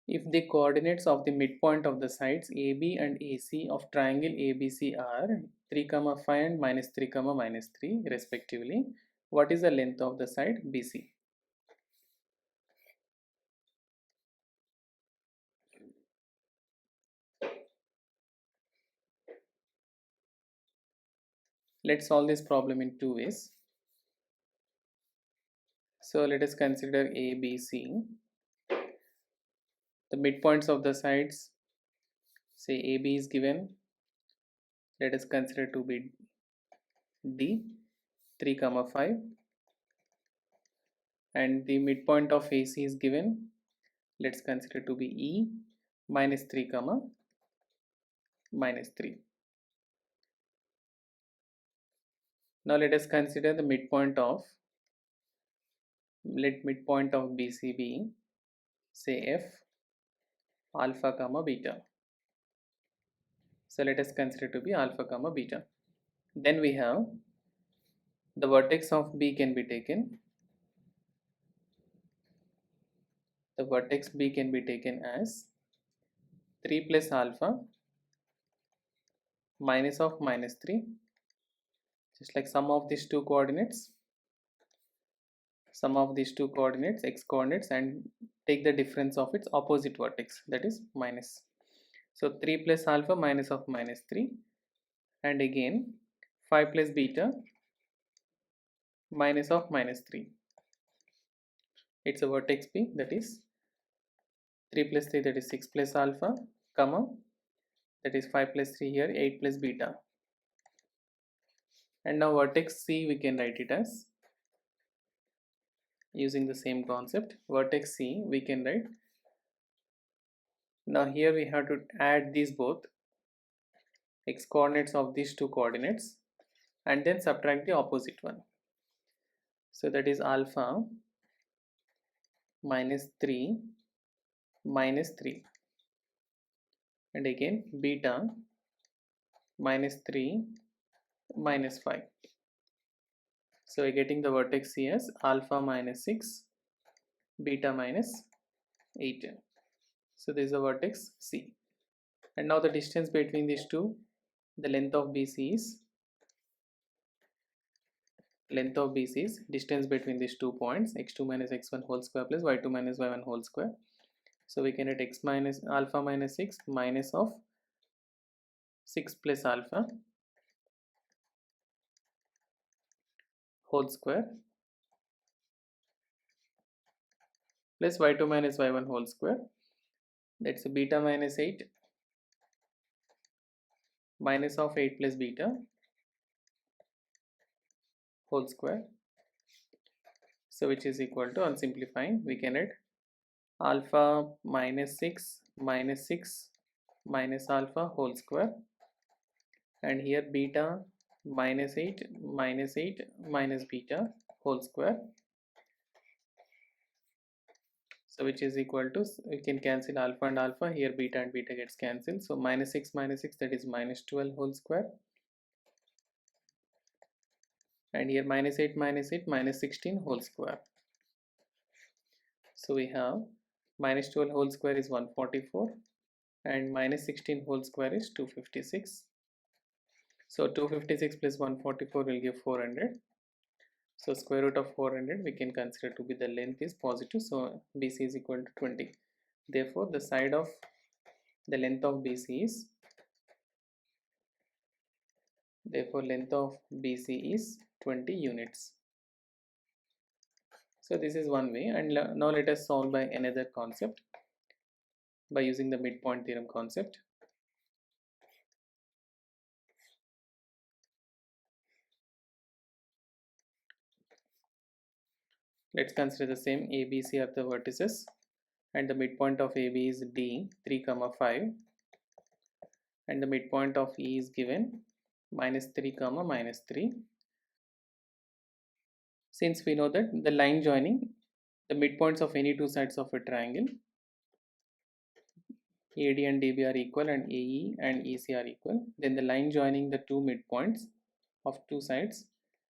If the coordinates of the midpoint of the sides AB and AC of triangle ABC are 3, 5 and -3, -3 respectively, what is the length of the side BC? Let's solve this problem in two ways. So let us consider ABC. The midpoints of the sides, say AB is given, let us consider to be D, 3, 5, and the midpoint of AC is given, let's consider to be E, -3, -3. Now let us consider the midpoint of, let midpoint of BC be, say F, alpha, beta. So let us consider to be alpha, beta. Then we have the vertex of B can be taken. The vertex B can be taken as 3 plus alpha minus of -3, just like sum of these two coordinates, x coordinates, and take the difference of its opposite vertex, that is minus. So 3 plus alpha minus of -3, and again 5 plus beta minus of -3. It's a vertex B, that is 3 plus 3, that is 6 plus alpha, comma, that is 5 plus 3 here, 8 plus beta. And now vertex C we can write it as, using the same concept, vertex C we can write, now here we have to add these both x coordinates of these two coordinates and then subtract the opposite one. So that is alpha minus 3 minus 3, and again beta minus 3 minus 5. So we're getting the vertex C as alpha minus 6, beta minus 8. So this is the vertex C. And now the distance between these two, the length of BC is, distance between these 2 points, x2 minus x1 whole square plus y2 minus y1 whole square. So we can write x minus alpha minus 6 minus of 6 plus alpha whole square plus y2 minus y1 whole square, that's a beta minus 8 minus of 8 plus beta whole square. So which is equal to, on simplifying we can write alpha minus 6 minus alpha whole square, and here beta minus 8 minus beta whole square. So which is equal to, we can cancel alpha and alpha, here beta and beta gets cancelled, so minus 6 that is minus 12 whole square, and here minus 8 minus 16 whole square. So we have minus 12 whole square is 144 and minus 16 whole square is 256. So 256 plus 144 will give 400. So square root of 400 we can consider to be the length is positive, so BC is equal to 20. Therefore the side of the length of BC is, length of BC is 20 units. So this is one way, and now let us solve by another concept, by using the midpoint theorem concept. Let's consider the same. ABC are the vertices and the midpoint of AB is D, 3, 5, and the midpoint of E is given -3, -3. Since we know that the line joining the midpoints of any two sides of a triangle, AD and DB are equal and AE and EC are equal, then the line joining the two midpoints of two sides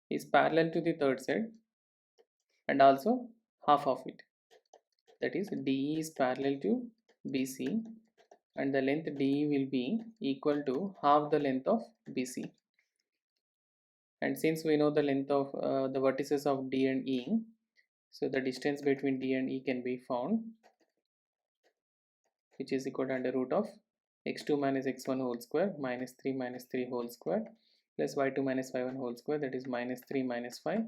is parallel to the third side and also half of it, that is DE is parallel to BC, and the length DE will be equal to half the length of BC. And since we know the length of the vertices of D and E, so the distance between D and E can be found, which is equal to under root of x2 minus x1 whole square minus 3 whole square plus y2 minus y1 whole square, that is minus 3 minus 5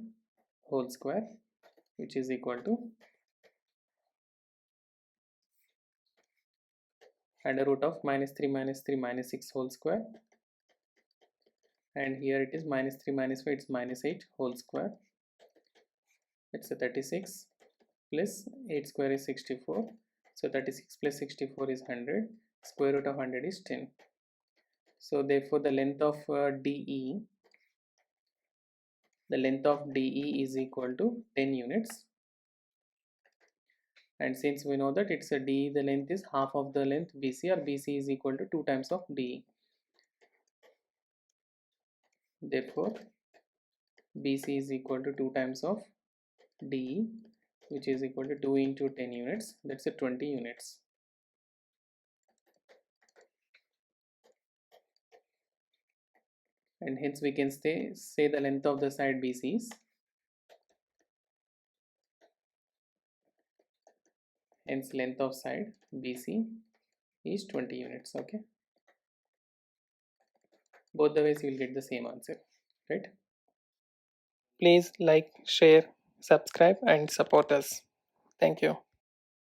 whole square, which is equal to under root of minus 3 minus 6 whole square, and here it is minus 3 minus 5, it's minus 8 whole square, it's a 36 plus 8 square is 64, so 36 plus 64 is 100, square root of 100 is 10. So therefore the length of DE is equal to 10 units, and since we know that it's a DE, the length is half of the length BC, or BC is equal to 2 times of DE. Therefore BC is equal to 2 times of DE, which is equal to 2 into 10 units, that's a 20 units. And hence we can say the length of the side BC is, hence length of side BC is 20 units. Okay, both the ways you will get the same answer, right? Please like, share, subscribe and support us. Thank you.